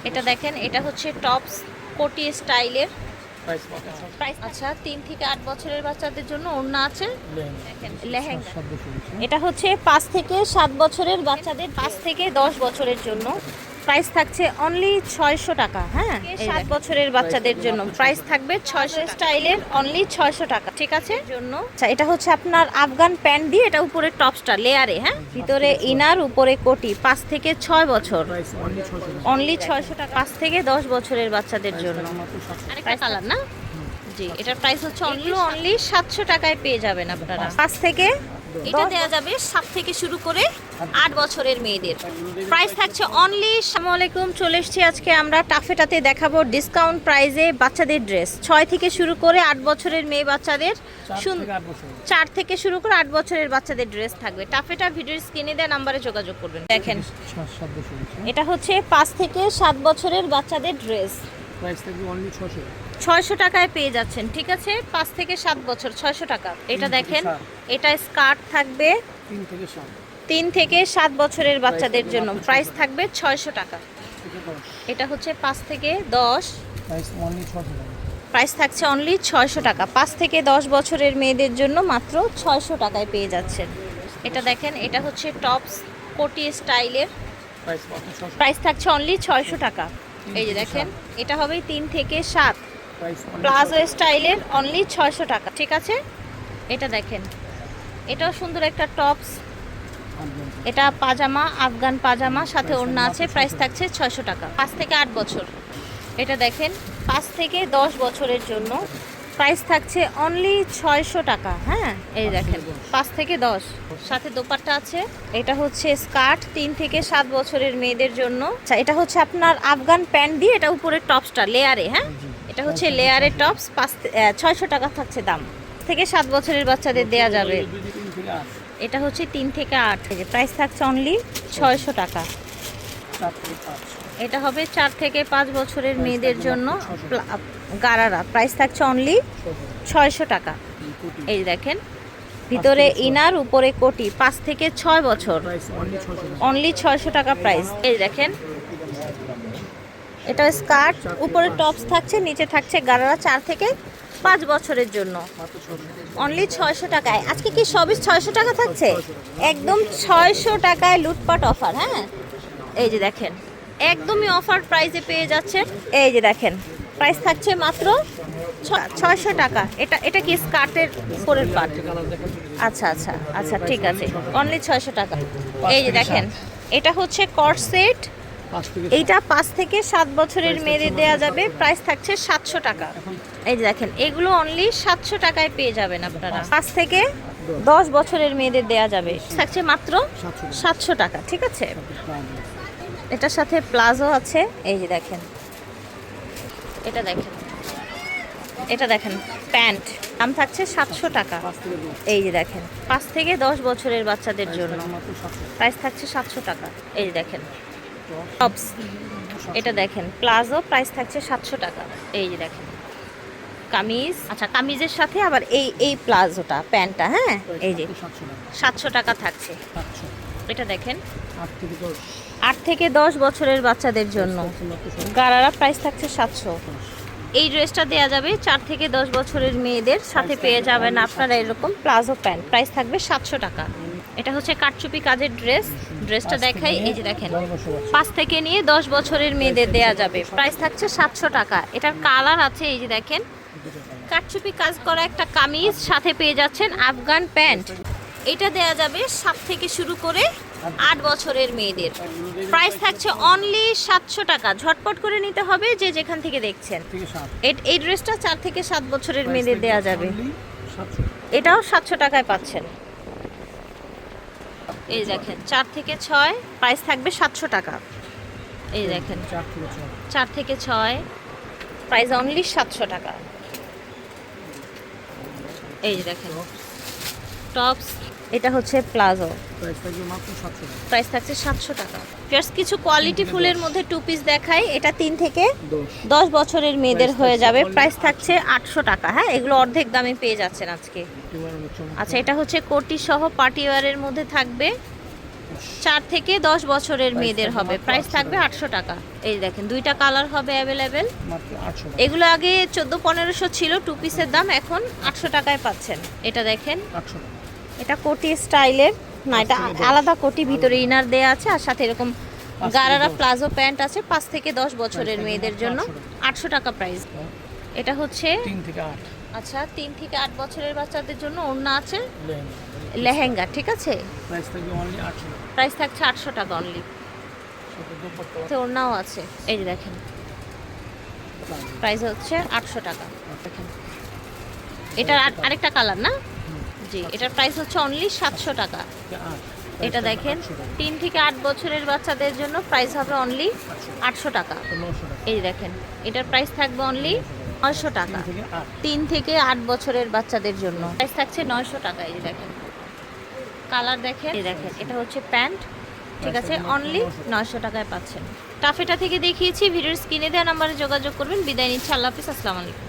এটা দেখেন, এটা হচ্ছে টপস কোটি স্টাইলের। প্রাইস আচ্ছা 3 থেকে 8 বছরের বাচ্চাদের জন্য ওড়না আছে। দেখেন লেহেঙ্গা, এটা হচ্ছে 5 থেকে 7 বছরের বাচ্চাদের, 5 থেকে 10 বছরের জন্য প্রাইস থাকছে অনলি 600 টাকা। হ্যাঁ, 7 বছরের বাচ্চাদের জন্য প্রাইস থাকবে 600 স্টাইলের অনলি 600 টাকা। ঠিক আছে জন্য। আচ্ছা এটা হচ্ছে আপনার আফগান প্যান্ট দিয়ে, এটা উপরে টপসটা লেয়ারে, হ্যাঁ ভিতরে ইনার উপরে কোটি, 5 থেকে 6 বছর অনলি 600 টাকা। 5 থেকে 10 বছরের বাচ্চাদের জন্য। আরেকটা কালার না জি, এটার প্রাইস হচ্ছে অনলি 700 টাকায় পেয়ে যাবেন আপনারা। 5 থেকে এটা দেওয়া যাবে 7 থেকে শুরু করে 8 বছরের মেয়েদের প্রাইস থাকছে অনলি। আসসালামু আলাইকুম, চলে এসেছি আজকে আমরা টাফেটাতে দেখাবো ডিসকাউন্ট প্রাইসে বাচ্চাদের ড্রেস। 6 থেকে শুরু করে 8 বছরের মেয়ে বাচ্চাদের, 4 থেকে শুরু করে 8 বছরের বাচ্চাদের ড্রেস থাকবে। টাফেটা ভিডিওর স্ক্রিনে দেওয়া নাম্বারে যোগাযোগ করবেন। দেখেন এটা হচ্ছে 5 থেকে 7 বছরের বাচ্চাদের ড্রেস, প্রাইস থাকবে অনলি 600 টাকায় পেয়ে যাচ্ছেন। ঠিক আছে, 5 থেকে 7 বছর 600 টাকা। এটা দেখেন, এটা স্কার্ট থাকবে 3 থেকে 7 বছরের বাচ্চাদের জন্য প্রাইস থাকবে 600 টাকা। এটা হচ্ছে 5 থেকে 10, প্রাইস থাকছে অনলি 600 টাকা। 5 থেকে 10 বছরের মেয়েদের জন্য মাত্র 600 টাকায় পেয়ে যাচ্ছেন। এটা দেখেন, এটা হচ্ছে টপস কোটি স্টাইলের, প্রাইস থাকছে অনলি 600 টাকা। এই যে দেখেন, এটা হবে 3 থেকে 7 প্লাজো স্টাইলের অনলি 600 টাকা। ঠিক আছে, এটা দেখেন, এটাও সুন্দর একটা টপস, এটা পাজামা, আফগান পাজামা, সাথে ওড়না আছে, প্রাইস থাকছে 600 টাকা। 5 থেকে 8 বছর। এটা দেখেন 5 থেকে 10 বছরের জন্য প্রাইস থাকছে অনলি 600 টাকা। হ্যাঁ এই দেখেন 5 থেকে 10, সাথে দোপাট্টা আছে। এটা হচ্ছে স্কার্ট 3 থেকে 7 বছরের মেয়েদের জন্য। আচ্ছা এটা হচ্ছে আপনার আফগান প্যান্ট দিয়ে, এটা উপরে টপসটা লেয়ারে, হ্যাঁ এটা হচ্ছে লেয়ারের টপস, 600 টাকা থাকছে দাম। থেকে 7 বছরের বাচ্চাদের দেয়া যাবে। এটা হচ্ছে 3 থেকে 8, প্রাইস থাকছে অনলি 600 টাকা। এটা হবে 4 থেকে 5 বছরের মেয়েদের জন্য গারারা, প্রাইস থাকছে অনলি 600 টাকা। এই দেখেন, ভিতরে ইনার উপরে কোটি, 5 থেকে 6 বছর অনলি 600 টাকা প্রাইস। এই দেখেন, এটা স্কার্ট, উপরে টপস থাকছে, নিচে থাকছে গারারা, 4 থেকে 5 বছরের জন্য অনলি 600 টাকায়। আজকে কি সবই 600 টাকা থাকছে, একদম 600 টাকায় লুটপাট অফার। হ্যাঁ এই যে দেখেন, একদমই অফার প্রাইসে পেয়ে যাচ্ছেন। এই যে দেখেন, প্রাইস থাকছে মাত্র 600 টাকা। এটা কি স্কার্টের উপরের পার্ট? আচ্ছা আচ্ছা আচ্ছা ঠিক আছে, অনলি 600 টাকা। এই যে দেখেন, এটা হচ্ছে কট সেট, এইটা 5 থেকে 7 বছরের মেয়েদের দেওয়া যাবে, প্রাইস থাকছে 700 টাকা। এই যে দেখেন, এগুলো অনলি 700 টাকায় পেয়ে যাবেন আপনারা। 5 থেকে 10 বছরের মেয়েদের দেওয়া যাবে, থাকছে মাত্র 700 টাকা। ঠিক আছে, এটার সাথে প্লাজো আছে। এই যে দেখেন, এটা দেখেন, এটা দেখেন প্যান্ট, দাম থাকছে 700 টাকা। এই যে দেখেন, 5 থেকে 10 বছরের বাচ্চাদের জন্য প্রাইস থাকছে 700 টাকা। এই যে দেখেন টপস, এটা দেখেন প্লাজো, প্রাইস থাকছে 700 টাকা। এই যে দেখেন কামিজ, আচ্ছা কামিজের সাথে আবার এই প্লাজোটা, প্যান্টটা, হ্যাঁ এই যে 700 টাকা থাকছে। এটা দেখেন 8 থেকে 10 বছরের বাচ্চাদের জন্য গারারা, প্রাইস থাকছে 700। এই ড্রেসটা দেওয়া যাবে 4 থেকে 10 বছরের মেয়েদের, সাথে পেয়ে যাবেন আপনারা এরকম প্লাজো প্যান্ট, প্রাইস থাকবে 700 টাকা। এটা হচ্ছে কাটচুপি কাজের ড্রেস, ড্রেসটা দেখাই। এই যে দেখেন, 5 থেকে নিয়ে 10 বছরের মেয়েদের দেয়া যাবে, প্রাইস থাকছে 700 টাকা। এটার কালার আছে, এই যে দেখেন কাটচুপি কাজ করা একটা কামিজ, সাথে পেয়ে যাচ্ছেন আফগান প্যান্ট। এটা দেয়া যাবে 7 থেকে শুরু করে 8 বছরের মেয়েদের, প্রাইস থাকছে অনলি 700 টাকা। ঝটপট করে নিতে হবে যে যেখান থেকে দেখছেন। এই ড্রেসটা 4 থেকে 7 বছরের মেয়েদের দেয়া যাবে, এটাও 700 টাকায় পাচ্ছেন। এই দেখেন 4 থেকে 6, প্রাইস থাকবে 700 টাকা। এই দেখেন 4 থেকে 6, প্রাইস অনলি 700 টাকা। এই যে দেখেন টপস, এটা হচ্ছে প্লাজো, প্রাইস থাকছে 700 টাকা। জাস্ট কিছু কোয়ালিটি ফুলের মধ্যে 2 পিস দেখাই। এটা 3 থেকে 10 বছরের মেয়েদের হয়ে যাবে, প্রাইস থাকছে 800 টাকা। হ্যাঁ এগুলো অর্ধেক দামে পেয়ে যাচ্ছেন আজকে। আচ্ছা এটা হচ্ছে কোটি সহ পার্টি ওয়্যারের মধ্যে থাকবে, 4 থেকে 10 বছরের মেয়েদের হবে, প্রাইস থাকবে 800 টাকা। এই দেখেন দুইটা কালার হবে অ্যাভেলেবেল, মাত্র 800 টাকা। এগুলো আগে 1400-1500 ছিল টু পিসের দাম, এখন 800 টাকায় পাচ্ছেন। এটা দেখেন 800 টাকা। এটা কোটি স্টাইলের, না এটা আলাদা কোটি, ভিতরে ইনার দেয়া আছে আর সাথে এরকম গারারা প্লাজো প্যান্ট আছে। 5 থেকে 10 বছরের মেয়েদের জন্য 800 টাকা প্রাইস। এটা হচ্ছে 3 থেকে 8 আচ্ছা 3 থেকে 8 বছরের বাচ্চাদের জন্য ওড়না আছে, লেহেঙ্গা। লেহেঙ্গা, ঠিক আছে। প্রাইস থাকবে অনলি 800 টাকা। প্রাইস থাকছে 800 টাকা অনলি। সাথে দুপাট্টা তো ওড়নাও আছে, এই যে দেখেন প্রাইস হচ্ছে 800 টাকা। দেখেন এটা আরেকটা কালার না, জি এটার প্রাইস হচ্ছে অনলি 700 টাকা। থেকে 8। এটা দেখেন 3 থেকে 8 বছরের বাচ্চাদের জন্য প্রাইস হবে অনলি 800 টাকা। 900 টাকা। এই দেখেন এটার প্রাইস থাকবে অনলি 900 টাকা। 3 থেকে 8। 3 থেকে 8 বছরের বাচ্চাদের জন্য প্রাইস থাকছে 900 টাকা। এই যে দেখেন কালার দেখেন, এই দেখেন এটা হচ্ছে প্যান্ট, ঠিক আছে, অনলি 900 টাকায় পাচ্ছেন। টাফেটা থেকে দেখিয়েছি, ভিডিওর স্ক্রিনে দেওয়া নাম্বারে যোগাযোগ করবেন। বিদায় নিচ্ছি, আল্লাহ হাফিজ, আসসালামু আলাইকুম।